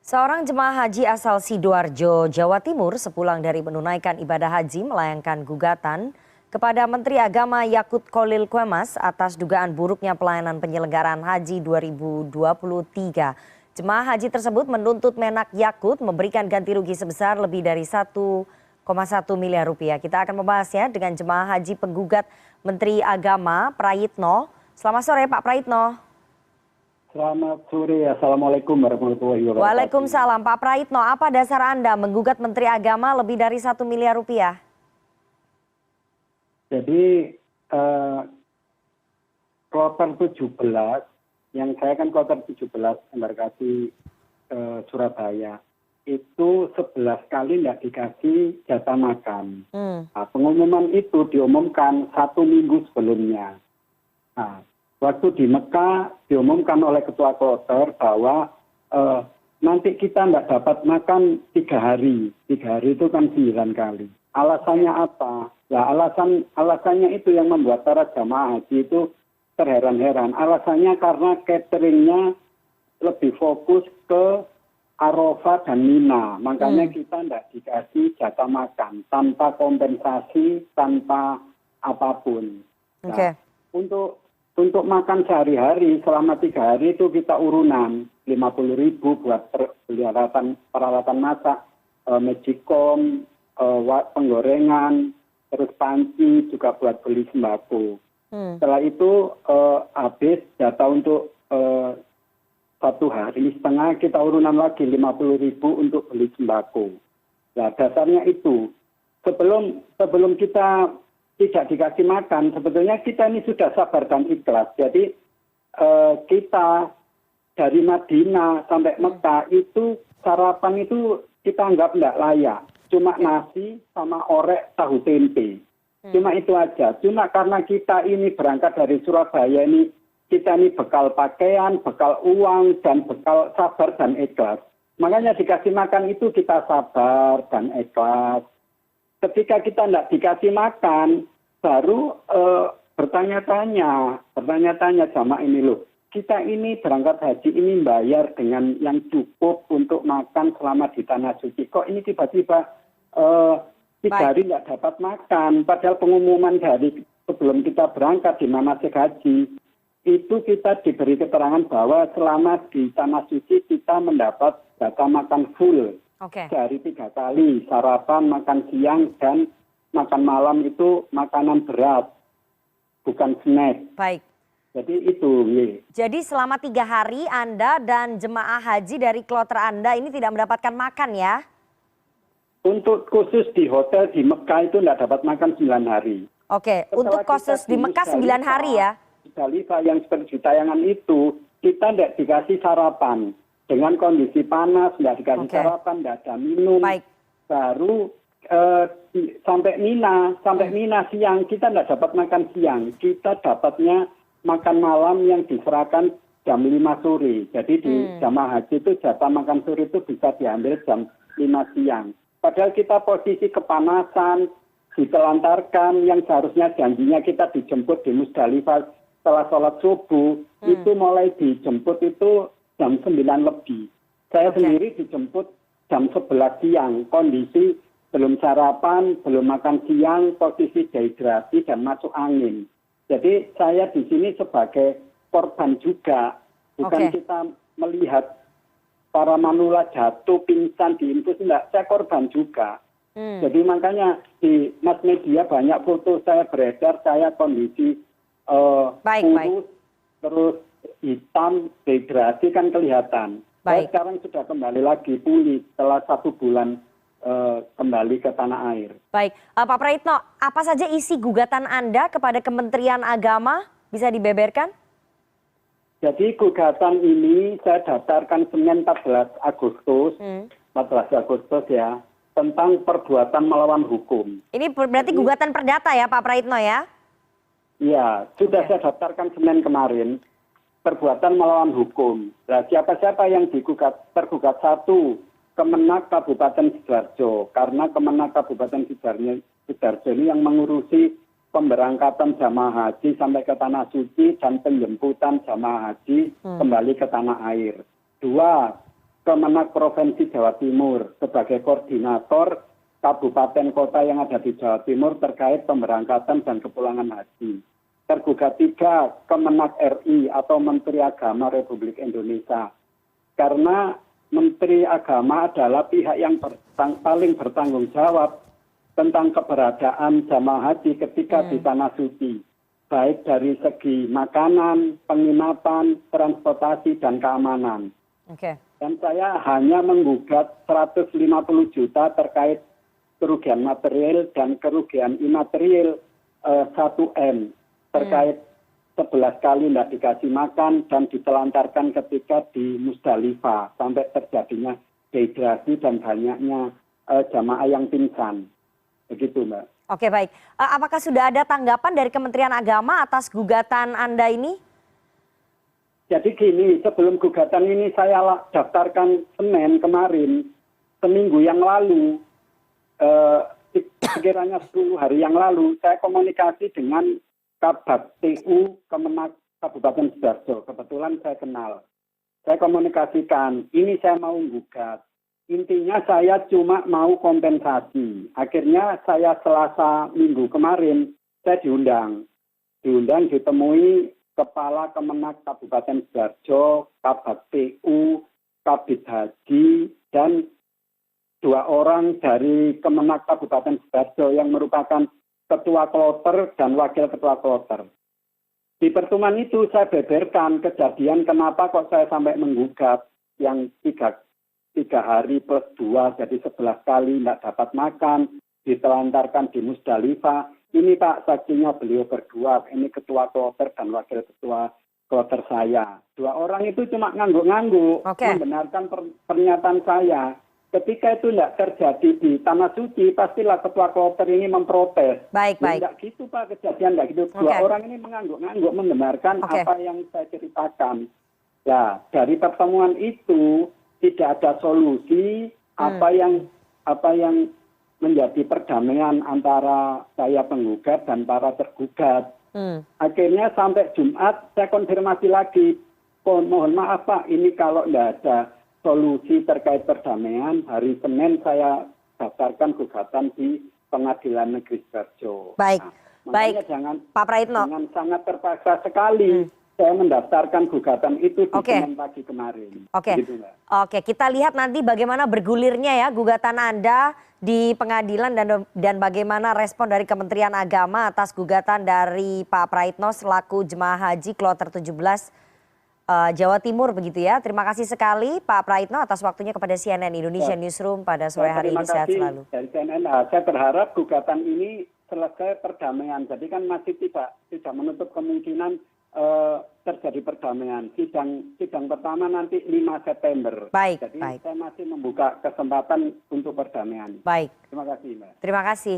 Seorang jemaah haji asal Sidoarjo, Jawa Timur sepulang dari menunaikan ibadah haji melayangkan gugatan kepada Menteri Agama Yakut Kholil Quemas atas dugaan buruknya pelayanan penyelenggaraan haji 2023. Jemaah haji tersebut menuntut Menak Yakut memberikan ganti rugi sebesar lebih dari 1,1 miliar rupiah. Kita akan membahasnya dengan jemaah haji penggugat Menteri Agama Prayitno. Selamat sore Pak Prayitno. Selamat sore, Assalamualaikum warahmatullahi wabarakatuh. Waalaikumsalam. Pak Prayitno, apa dasar Anda menggugat Menteri Agama lebih dari 1 miliar rupiah? Jadi kloter 17, yang saya kan kloter 17 embarkasi Surabaya, itu 11 kali tidak dikasih jatah makan. Nah, pengumuman itu diumumkan 1 minggu sebelumnya. Nah, waktu di Mekah diumumkan oleh ketua kloter bahwa nanti kita tidak dapat makan 3 hari. 3 hari itu kan 9 kali. Alasannya apa? Ya alasannya itu yang membuat para jamaah haji itu terheran-heran. Alasannya karena cateringnya lebih fokus ke Arafah dan Mina. Makanya kita tidak dikasih jatah makan tanpa kompensasi, tanpa apapun. Nah, untuk makan sehari-hari selama 3 hari itu kita urunan 50.000 buat peralatan masak, magicom, penggorengan, terus panci juga buat beli sembako. Setelah itu habis jatah untuk 1 hari setengah kita urunan lagi 50.000 untuk beli sembako. Nah dasarnya itu sebelum kita tidak dikasih makan, sebetulnya kita ini sudah sabar dan ikhlas. Jadi kita dari Madinah sampai Mekah itu sarapan itu kita anggap tidak layak. Cuma nasi sama orek tahu tempe. Cuma itu aja. Cuma karena kita ini berangkat dari Surabaya ini, kita ini bekal pakaian, bekal uang, dan bekal sabar dan ikhlas. Makanya dikasih makan itu kita sabar dan ikhlas. Ketika kita tidak dikasih makan, baru bertanya-tanya sama ini loh. Kita ini berangkat haji ini bayar dengan yang cukup untuk makan selama di Tanah Suci. Kok ini tiba-tiba 3 hari tidak dapat makan? Padahal pengumuman dari sebelum kita berangkat di manasik haji, itu kita diberi keterangan bahwa selama di Tanah Suci kita mendapat jatah makan full. Sehari 3 kali, sarapan, makan siang, dan makan malam itu makanan berat, bukan snack. Baik. Jadi itu. Jadi selama 3 hari Anda dan jemaah haji dari kloter Anda ini tidak mendapatkan makan ya? Untuk khusus di hotel di Mekah itu tidak dapat makan 9 hari. Oke, untuk khusus di Mekah 9 hari ya? Di Musdalifah yang seperti di tayangan itu, kita tidak dikasih sarapan. Dengan kondisi panas, tidak dikasih sarapan, tidak ada minum. Baru sampai Mina siang, kita tidak dapat makan siang. Kita dapatnya makan malam yang diserahkan jam 5 sore. Jadi di jamaah haji itu jatah makan sore itu bisa diambil jam 5 siang. Padahal kita posisi kepanasan, ditelantarkan, yang seharusnya janjinya kita dijemput di Musdalifah setelah sholat subuh, itu mulai dijemput itu jam 9 lebih. Saya sendiri dijemput jam 11 siang, kondisi belum sarapan, belum makan siang, posisi dehidrasi dan masuk angin. Jadi saya di sini sebagai korban juga, bukan kita melihat para manula jatuh, pingsan, diinfus, enggak, saya korban juga. Jadi makanya di mass media banyak foto saya beredar, saya kondisi kurus, terus hitam, dehidrasi kan kelihatan. Saya sekarang sudah kembali lagi pulih setelah 1 bulan kembali ke tanah air. Baik, Pak Prayitno, apa saja isi gugatan Anda kepada Kementerian Agama? Bisa dibeberkan? Jadi gugatan ini saya daftarkan Senin 14 Agustus ya, tentang perbuatan melawan hukum. Ini berarti gugatan perdata ya Pak Prayitno ya? Iya, sudah saya daftarkan Senin kemarin, perbuatan melawan hukum. Nah, siapa-siapa yang tergugat 1, Kemenak Kabupaten Sidoarjo, karena Kemenak Kabupaten Sidoarjo ini yang mengurusi pemberangkatan jamaah haji sampai ke Tanah Suci dan penjemputan jamaah haji kembali ke tanah air. 2, Kemenak Provinsi Jawa Timur sebagai koordinator kabupaten kota yang ada di Jawa Timur terkait pemberangkatan dan kepulangan haji. Tergugat 3, Kemenak RI atau Menteri Agama Republik Indonesia. Karena Menteri Agama adalah pihak yang paling bertanggung jawab tentang keberadaan jamaah haji ketika di Tanah Suci. Baik dari segi makanan, penginapan, transportasi, dan keamanan. Dan saya hanya menggugat 150 juta terkait kerugian material dan kerugian imaterial 1M. Terkait 11 kali tidak dikasih makan dan ditelantarkan ketika di Musdalifah sampai terjadinya dehidrasi dan banyaknya jamaah yang pingsan. Begitu, Mbak. Oke, baik. Apakah sudah ada tanggapan dari Kementerian Agama atas gugatan Anda ini? Jadi gini, sebelum gugatan ini saya daftarkan Senin kemarin, seminggu yang lalu, sekiranya 10 hari yang lalu, saya komunikasi dengan Kabag TU Kemenak Kabupaten Sidoarjo. Kebetulan saya kenal. Saya komunikasikan, ini saya mau gugat. Intinya saya cuma mau kompensasi. Akhirnya saya Selasa minggu kemarin, saya diundang. Ditemui Kepala Kemenak Kabupaten Sidoarjo, Kabag TU, Kabid Haji, dan 2 orang dari Kemenak Kabupaten Sidoarjo yang merupakan Ketua Kloter dan Wakil Ketua Kloter. Di pertemuan itu saya beberkan kejadian kenapa kok saya sampai menggugat yang 3 hari plus 2, jadi 11 kali tidak dapat makan, ditelantarkan di Musdalifah. Ini Pak, saksinya beliau berdua, ini Ketua Kloter dan Wakil Ketua Kloter saya. 2 orang itu cuma ngangguk-ngangguk, membenarkan pernyataan saya. Ketika itu tidak terjadi di Tanah Suci, pastilah Ketua Kloter ini memprotes. Baik. Tidak gitu Pak, kejadian tidak gitu. 2 orang ini mengangguk-ngangguk membenarkan apa yang saya ceritakan. Ya, dari pertemuan itu tidak ada solusi apa yang menjadi perdamaian antara saya penggugat dan para tergugat. Akhirnya sampai Jumat saya konfirmasi lagi, mohon maaf Pak, ini kalau tidak ada solusi terkait perdamaian, hari Senin saya daftarkan gugatan di Pengadilan Negeri Sidoarjo. Baik, makanya jangan, Pak Praitno. Jangan sangat terpaksa sekali saya mendaftarkan gugatan itu di Senin pagi kemarin. Oke, kita lihat nanti bagaimana bergulirnya ya gugatan Anda di pengadilan dan bagaimana respon dari Kementerian Agama atas gugatan dari Pak Praitno selaku jemaah haji Kloter 17 Jawa Timur begitu ya. Terima kasih sekali Pak Praitno atas waktunya kepada CNN Indonesia Newsroom pada sore hari ini. Sehat selalu. Dari CNN, saya berharap gugatan ini selesai perdamaian. Jadi kan masih tidak menutup kemungkinan terjadi perdamaian. Sidang pertama nanti 5 September. Jadi saya masih membuka kesempatan untuk perdamaian. Baik. Terima kasih Mbak. Terima kasih.